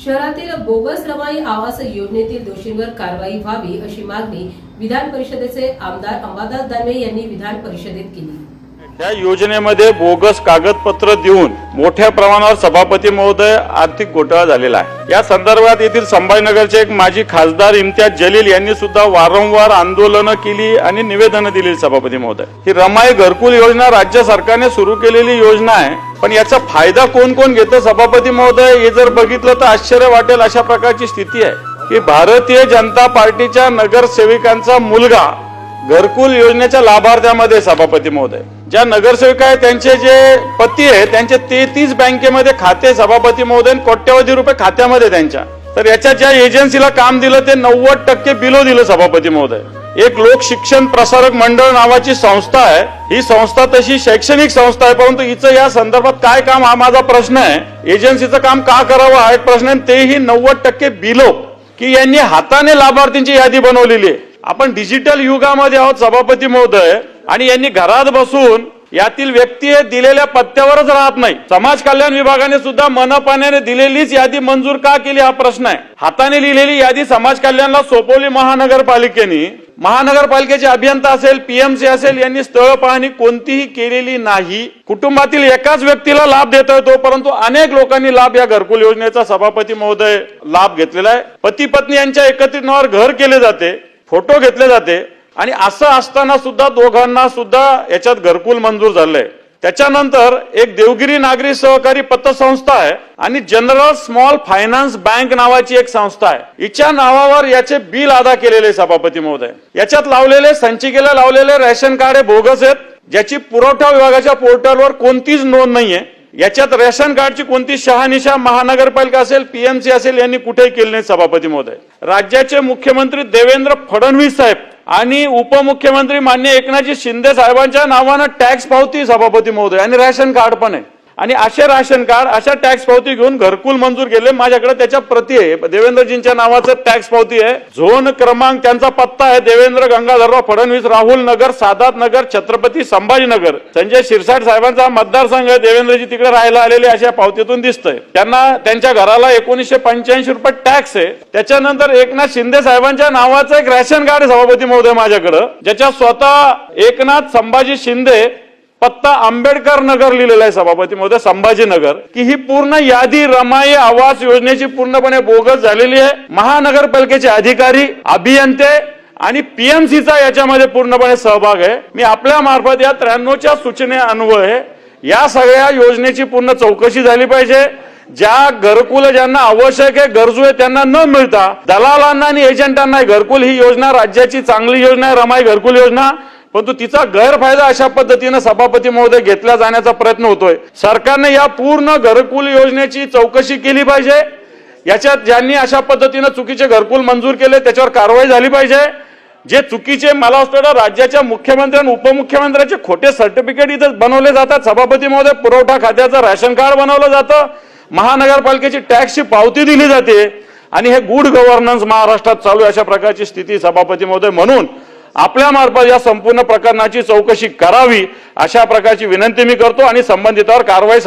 शहरातील बोगस रमाई आवास योजनेतील दोषींवर कारवाई व्हावी अशी मागणी विधान परिषदेचे आमदार अंबादास दानवे यांनी विधान परिषदेत केली। त्या योजनेमध्ये बोगस कागदपत्र देऊन मोठ्या प्रमाणावर सभापती महोदय आर्थिक घोटाळा झालेला आहे। या संदर्भात येथील संभाजीनगरचे एक माजी खासदार इम्तियाज जलील यांनी सुद्धा वारंवार आंदोलनं केली आणि निवेदनं दिली सभापती महोदय। ही रमाई घरकुल योजना राज्य सरकारने सुरू केलेली योजना आहे, पण याचा फायदा कोण कोण घेतं सभापती महोदय हे जर बघितलं तर आश्चर्य वाटेल अशा प्रकारची स्थिती आहे की भारतीय जनता पार्टीच्या नगरसेविकांचा मुलगा घरकुल योजनेच्या लाभार्थ्यामध्ये सभापती महोदय। ज्या नगरसेविका आहेत त्यांचे जे पती आहे त्यांचे 33 बँकेमध्ये खाते सभापती महोदय, कोट्यवधी रुपये खात्यामध्ये त्यांच्या। तर याच्या ज्या एजन्सीला काम दिलं ते 90% बिलो दिलं सभापती महोदय। एक लोक शिक्षण प्रसारक मंडळ नावाची संस्था आहे। ही संस्था तशी शैक्षणिक संस्था आहे, परंतु हिचं या संदर्भात काय काम हा माझा प्रश्न आहे। एजन्सीचं काम का करावं हा एक प्रश्न आहे। तेही 90% बिलो की यांनी हाताने लाभार्थींची यादी बनवलेली आहे। आपण डिजिटल युगामध्ये आहोत सभापती महोदय, आणि यांनी घरात बसून यातील व्यक्ती दिलेल्या पत्त्यावरच राहत नाही। समाज कल्याण विभागाने सुद्धा मनपाने दिलेलीच यादी मंजूर का केली हा प्रश्न आहे। हाताने लिहिलेली यादी समाज कल्याणला सोपवली महानगरपालिकेने। महानगरपालिकेचे अभियंता असेल, पीएमसी असेल यांनी स्थळ पाहणी कोणतीही केलेली नाही। कुटुंबातील एकाच व्यक्तीला लाभ देता येतो, परंतु अनेक लोकांनी लाभ या घरकुल योजनेचा सभापती महोदय लाभ घेतलेला आहे। पती पत्नी यांच्या एकत्रित नावावर घर केले जाते, फोटो घेतले जाते, आणि असं असताना सुद्धा दोघांना सुद्धा याच्यात घरकुल मंजूर झालंय। त्याच्यानंतर एक देवगिरी नागरी सहकारी पतसंस्था आहे आणि जनरल स्मॉल फायनान्स बँक नावाची एक संस्था आहे। हिच्या नावावर याचे बिल अदा केलेले सभापती महोदय। याच्यात लावलेले संचिकेला लावलेले रेशन कार्ड हे बोगस आहेत, ज्याची पुरवठा विभागाच्या पोर्टलवर कोणतीच नोंद नाहीये। याच्यात रेशन कार्डची कोणती शहानिशा महानगरपालिका असेल, पीएमसी असेल यांनी कुठेही केली नाही सभापती महोदय। राज्याचे मुख्यमंत्री देवेंद्र फडणवीस साहेब आणि उपमुख्यमंत्री माननीय एकनाथजी शिंदे साहेबांच्या नावानं टॅक्स पावती सभापती महोदय आणि रेशन कार्ड पण आहे, आणि असे राशन कार्ड अशा टॅक्स पावती घेऊन घरकुल मंजूर केले। माझ्याकडे त्याच्या प्रती आहे। देवेंद्रजींच्या नावाचं टॅक्स पावती आहे, झोन क्रमांक त्यांचा पत्ता आहे देवेंद्र गंगाधरराव फडणवीस, राहुल नगर, सादात नगर, छत्रपती संभाजीनगर। संजय शिरसाट साहेबांचा मतदारसंघ आहे। देवेंद्रजी तिकडे राहायला आलेले अशा पावतीतून दिसतंय। त्यांना त्यांच्या घराला 1985 रुपये टॅक्स आहे। त्याच्यानंतर एकनाथ शिंदे साहेबांच्या नावाचं एक रेशन कार्ड आहे सभापती महोदय माझ्याकडे, ज्याच्यात स्वतः एकनाथ संभाजी शिंदे, पत्ता आंबेडकर नगर लिहिलेला आहे सभापती महोदय, संभाजीनगर। की ही पूर्ण यादी रमाई आवास योजनेची पूर्णपणे बोगस झालेली आहे। महानगरपालिकेचे अधिकारी, अभियंते आणि पीएमसीचा याच्यामध्ये पूर्णपणे सहभाग आहे। मी आपल्या मार्फत या 93च्या सूचने अन्वये या सगळ्या योजनेची पूर्ण चौकशी झाली पाहिजे। ज्या घरकुल ज्यांना आवश्यक आहे, गरजू आहे, त्यांना न मिळता दलालांना आणि एजंटांना घरकुल, ही योजना राज्याची चांगली योजना आहे रमाई घरकुल योजना, परंतु तिचा गैरफायदा अशा पद्धतीने सभापती महोदय घेतला जाण्याचा प्रयत्न होतोय। सरकारने या पूर्ण घरकुल योजनेची चौकशी केली पाहिजे। याच्यात ज्यांनी अशा पद्धतीने चुकीचे घरकुल मंजूर केले त्याच्यावर कारवाई झाली पाहिजे। जे चुकीचे, मला वाटतं राज्याच्या मुख्यमंत्री आणि उपमुख्यमंत्र्यांचे खोटे सर्टिफिकेट इथे बनवले जातात सभापती महोदय। पुरवठा खात्याचं रेशन कार्ड बनवलं जातं, महानगरपालिकेची टॅक्सची पावती दिली जाते, आणि हे गुड गव्हर्नन्स महाराष्ट्रात चालू आहे अशा प्रकारची स्थिती सभापती महोदय। म्हणून आपल्या मार्फत या संपूर्ण प्रकरणाची चौकशी करावी अशा प्रकारची विनंती मी करतो, आणि संबंधितांवर कारवाई